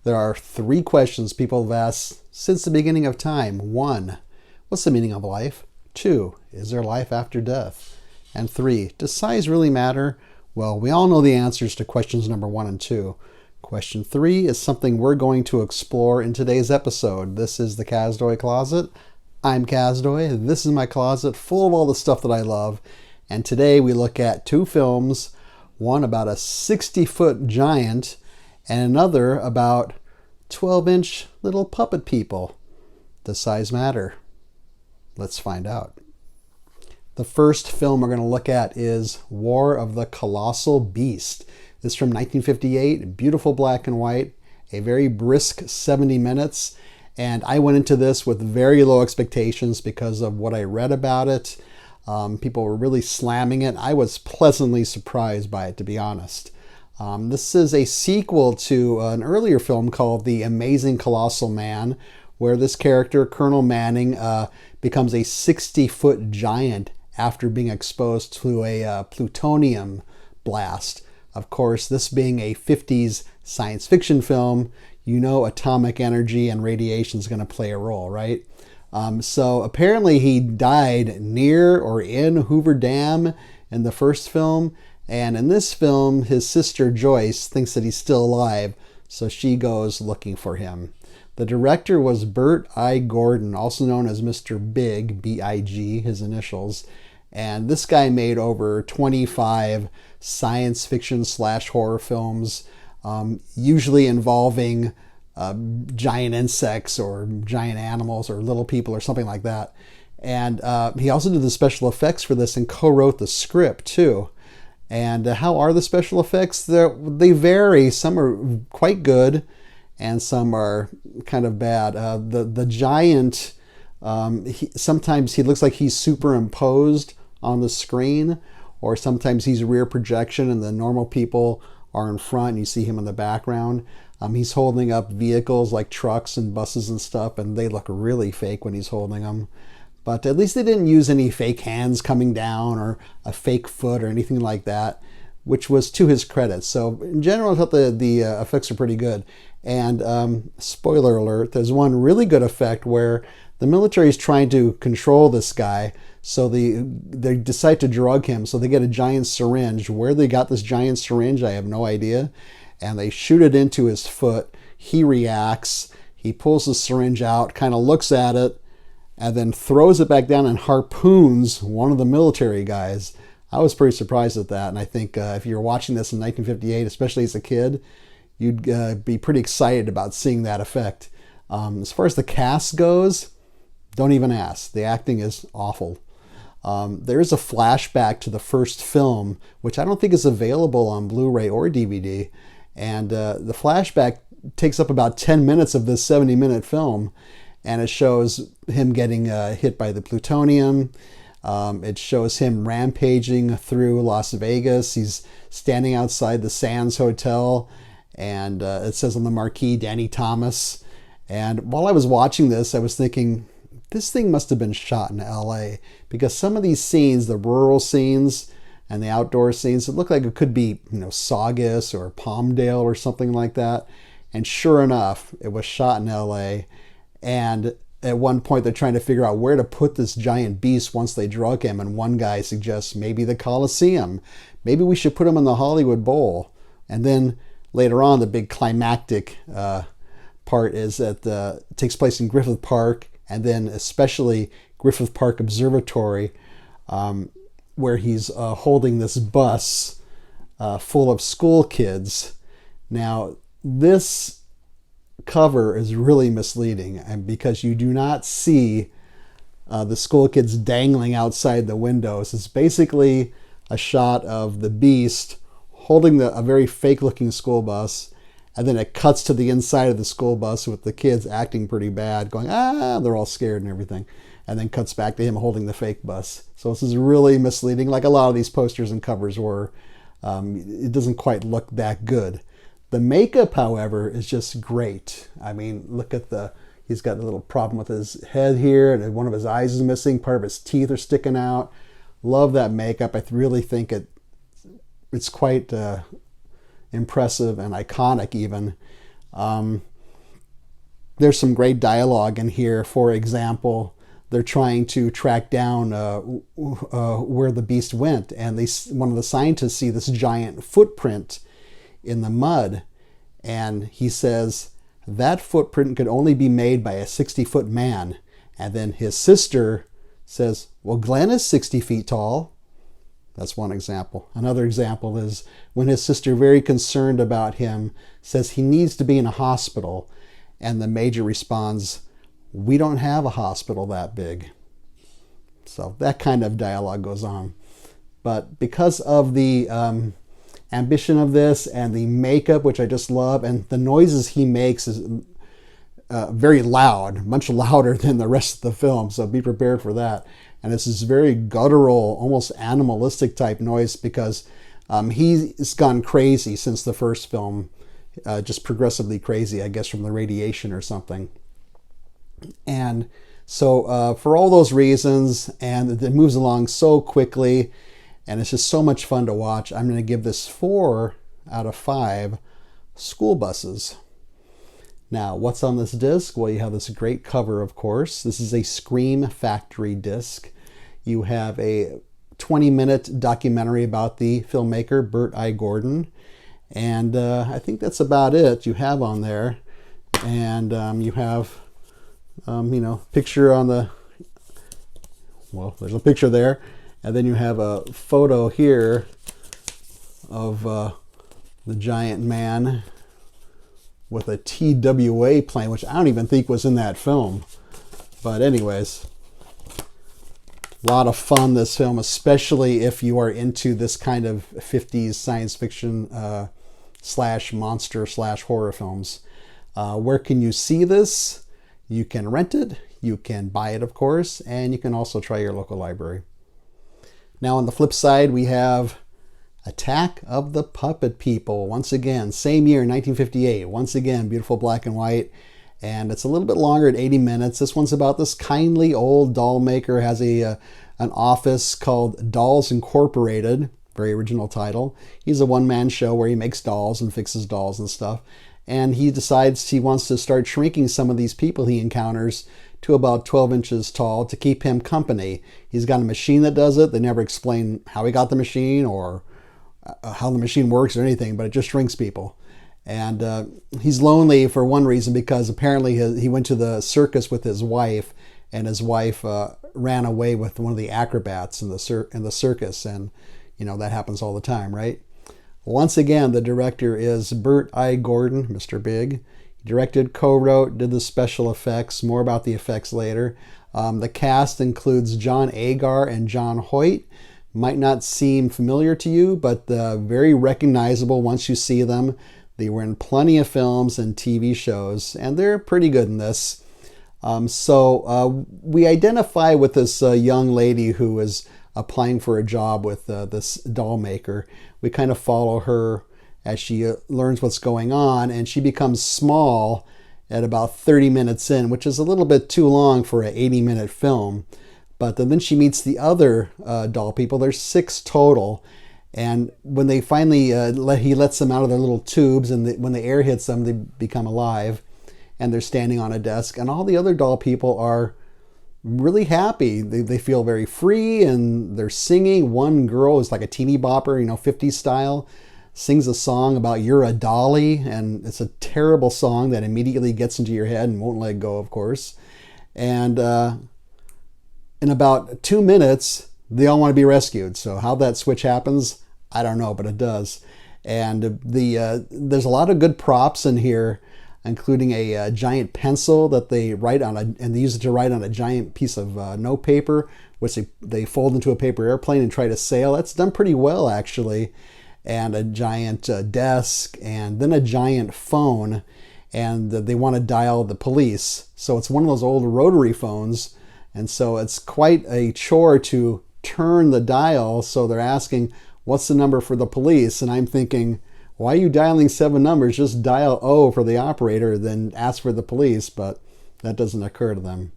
There are three questions people have asked since the beginning of time. One, what's the meaning of life? Two, is there life after death? And three, does size really matter? Well, we all know the answers to questions number one and two. Question three is something we're going to explore in today's episode. This is the Kazdoy Closet. I'm Kazdoy. This is my closet full of all the stuff that I love. And today we look at two films, one about a 60-foot giant and another about 12-inch little puppet people. Does size matter? Let's find out. The first film we're going to look at is War of the Colossal Beast. This is from 1958, beautiful black and white, a very brisk 70 minutes. And I went into this with very low expectations because of what I read about it. People were really slamming it. I was pleasantly surprised by it, to be honest. This is a sequel to an earlier film called The Amazing Colossal Man, where this character, Colonel Manning, becomes a 60-foot giant after being exposed to a plutonium blast. Of course, this being a 50s science fiction film, you know atomic energy and radiation is going to play a role, right? So apparently he died near or in Hoover Dam in the first film. And in this film, his sister Joyce thinks that he's still alive, so she goes looking for him. The director was Burt I. Gordon, also known as Mr. Big, B-I-G, his initials. And this guy made over 25 science fiction / horror films, usually involving giant insects or giant animals or little people or something like that. And he also did the special effects for this and co-wrote the script too. And how are the special effects? They vary. Some are quite good and some are kind of bad. The giant, sometimes he looks like he's superimposed on the screen, or sometimes he's rear projection and the normal people are in front and you see him in the background. He's holding up vehicles like trucks and buses and stuff, and they look really fake when he's holding them. But at least they didn't use any fake hands coming down or a fake foot or anything like that, which was to his credit. So in general, I thought the effects are pretty good. And spoiler alert, there's one really good effect where the military is trying to control this guy. So they decide to drug him. So they get a giant syringe. Where they got this giant syringe, I have no idea. And they shoot it into his foot. He reacts. He pulls the syringe out, kind of looks at it, and then throws it back down and harpoons one of the military guys. I was pretty surprised at that. And I think if you're watching this in 1958, especially as a kid, you'd be pretty excited about seeing that effect. As far as the cast goes, don't even ask. The acting is awful. There is a flashback to the first film, which I don't think is available on Blu-ray or DVD. And the flashback takes up about 10 minutes of this 70-minute film. And it shows him getting hit by the plutonium. It shows him rampaging through Las Vegas. He's standing outside the Sands Hotel. And it says on the marquee, Danny Thomas. And while I was watching this, I was thinking, this thing must have been shot in LA, because some of these scenes, the rural scenes and the outdoor scenes, it looked like it could be, Saugus or Palmdale or something like that. And sure enough, it was shot in LA. And at one point, they're trying to figure out where to put this giant beast once they drug him. And one guy suggests maybe the Coliseum. Maybe we should put him in the Hollywood Bowl. And then later on, the big climactic part is that it takes place in Griffith Park, and then especially Griffith Park Observatory, where he's holding this bus full of school kids. Now, this cover is really misleading, and because you do not see the school kids dangling outside the windows. It's basically a shot of the beast holding a very fake-looking school bus, and then it cuts to the inside of the school bus with the kids acting pretty bad, going, they're all scared and everything. And then cuts back to him holding the fake bus. So this is really misleading, like a lot of these posters and covers were. It doesn't quite look that good. The makeup, however, is just great. I mean, look at he's got a little problem with his head here, and one of his eyes is missing, part of his teeth are sticking out. Love that makeup. I really think it's quite impressive and iconic even. There's some great dialogue in here. For example, they're trying to track down where the beast went, and one of the scientists see this giant footprint in the mud, and he says that footprint could only be made by a 60-foot man. And then his sister says, well, Glenn is 60 feet tall. That's one example. Another example is when his sister, very concerned about him, says he needs to be in a hospital, and the major responds, we don't have a hospital that big. So that kind of dialogue goes on. But because of the ambition of this and the makeup, which I just love, and the noises he makes is very loud, much louder than the rest of the film, so be prepared for that. And it's this very guttural, almost animalistic type noise, because he's gone crazy since the first film, just progressively crazy, I guess, from the radiation or something. And so for all those reasons, and it moves along so quickly, and it's just so much fun to watch, I'm going to give this 4 out of 5 school buses. Now, what's on this disc? Well, you have this great cover, of course. This is a Scream Factory disc. You have a 20-minute documentary about the filmmaker, Bert I. Gordon. And I think that's about it you have on there. And you have, picture on the, well, there's a picture there. And then you have a photo here of the giant man with a TWA plane, which I don't even think was in that film. But anyways, a lot of fun, this film, especially if you are into this kind of 50s science fiction slash monster slash horror films. Where can you see this? You can rent it, you can buy it, of course, and you can also try your local library. Now on the flip side, we have Attack of the Puppet People. Once again, same year, 1958. Once again, beautiful black and white. And it's a little bit longer at 80 minutes. This one's about this kindly old doll maker, has an office called Dolls Incorporated. Very original title. He's a one-man show where he makes dolls and fixes dolls and stuff. And he decides he wants to start shrinking some of these people he encounters to about 12 inches tall to keep him company. He's got a machine that does it. They never explain how he got the machine or how the machine works or anything, but it just shrinks people. And he's lonely for one reason, because apparently he went to the circus with his wife, and his wife ran away with one of the acrobats in the circus. And, that happens all the time, right? Once again, the director is Bert I. Gordon, Mr. Big. He directed, co-wrote, did the special effects. More about the effects later. The cast includes John Agar and John Hoyt. Might not seem familiar to you, but very recognizable once you see them. They were in plenty of films and TV shows, and they're pretty good in this. So we identify with this young lady who is applying for a job with this doll maker. We kind of follow her as she learns what's going on, and she becomes small at about 30 minutes in, which is a little bit too long for an 80-minute film. But then she meets the other doll people. There's 6 total. And when they finally, he lets them out of their little tubes, and when the air hits them, they become alive. And they're standing on a desk. And all the other doll people are really happy. They feel very free, and they're singing. One girl is like a teeny bopper, 50s style, sings a song about "You're a Dolly," and it's a terrible song that immediately gets into your head and won't let go, of course. And in about 2 minutes, they all want to be rescued. So how that switch happens, I don't know, but it does. And there's a lot of good props in here, including a giant pencil that they write on, and they use it to write on a giant piece of note paper, which they fold into a paper airplane and try to sail. That's done pretty well, actually. And a giant desk, and then a giant phone, and they want to dial the police. So it's one of those old rotary phones, and so it's quite a chore to turn the dial. So they're asking, what's the number for the police? And I'm thinking, why are you dialing 7 numbers? Just dial O for the operator, then ask for the police. But that doesn't occur to them.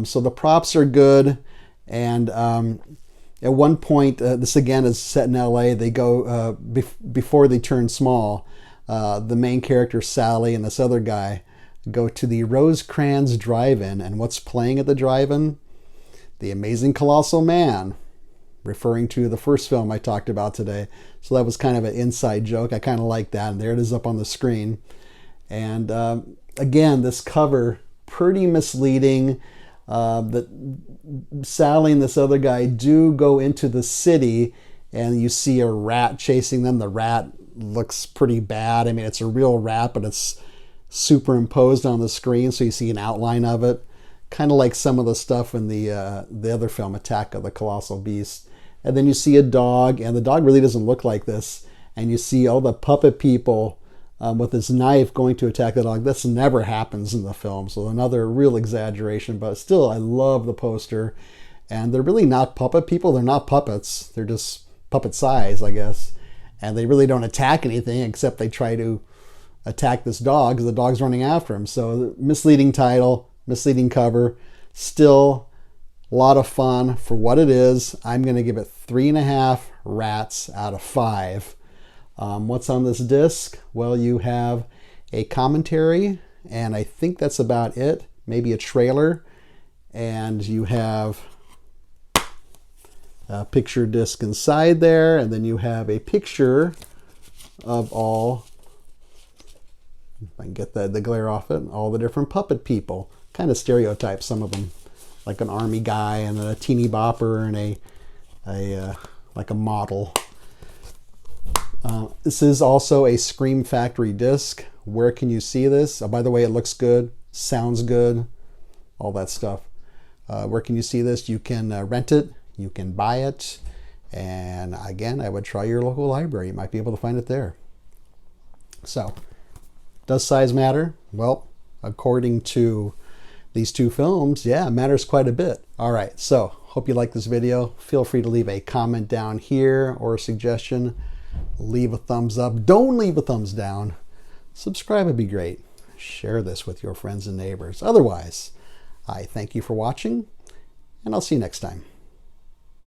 So the props are good. And at one point, this again is set in LA, they go, before they turn small, the main character, Sally, and this other guy, go to the Rosecrans Drive-In. And what's playing at the drive-in? The Amazing Colossal Man, referring to the first film I talked about today. So that was kind of an inside joke. I kind of like that. And there it is up on the screen. And again, this cover, pretty misleading. That Sally and this other guy do go into the city, and you see a rat chasing them. The rat looks pretty bad. I mean, it's a real rat, but it's superimposed on the screen, so you see an outline of it. Kind of like some of the stuff in the other film, Attack of the Colossal Beast. And then you see a dog, and the dog really doesn't look like this. And you see all the puppet people with this knife going to attack the dog. This never happens in the film, so another real exaggeration. But still, I love the poster. And they're really not puppet people. They're not puppets. They're just puppet size, I guess. And they really don't attack anything, except they try to attack this dog because the dog's running after him. So misleading title, misleading cover. Still a lot of fun for what it is. I'm going to give it 3.5 rats out of 5. What's on this disc? Well, you have a commentary, and I think that's about it. Maybe a trailer, and you have a picture disc inside there, and then you have a picture of all, if I can get the glare off it, all the different puppet people. Kind of stereotypes, some of them, like an army guy and a teeny bopper and like a model. This is also a Scream Factory disc. Where can you see this? Oh, by the way, it looks good, sounds good, all that stuff. Where can you see this? You can rent it, you can buy it, and again, I would try your local library. You might be able to find it there. So, does size matter? Well, according to these two films, yeah, it matters quite a bit. All right, so hope you like this video. Feel free to leave a comment down here or a suggestion. Leave a thumbs up. Don't leave a thumbs down. Subscribe would be great. Share this with your friends and neighbors. Otherwise, I thank you for watching, and I'll see you next time.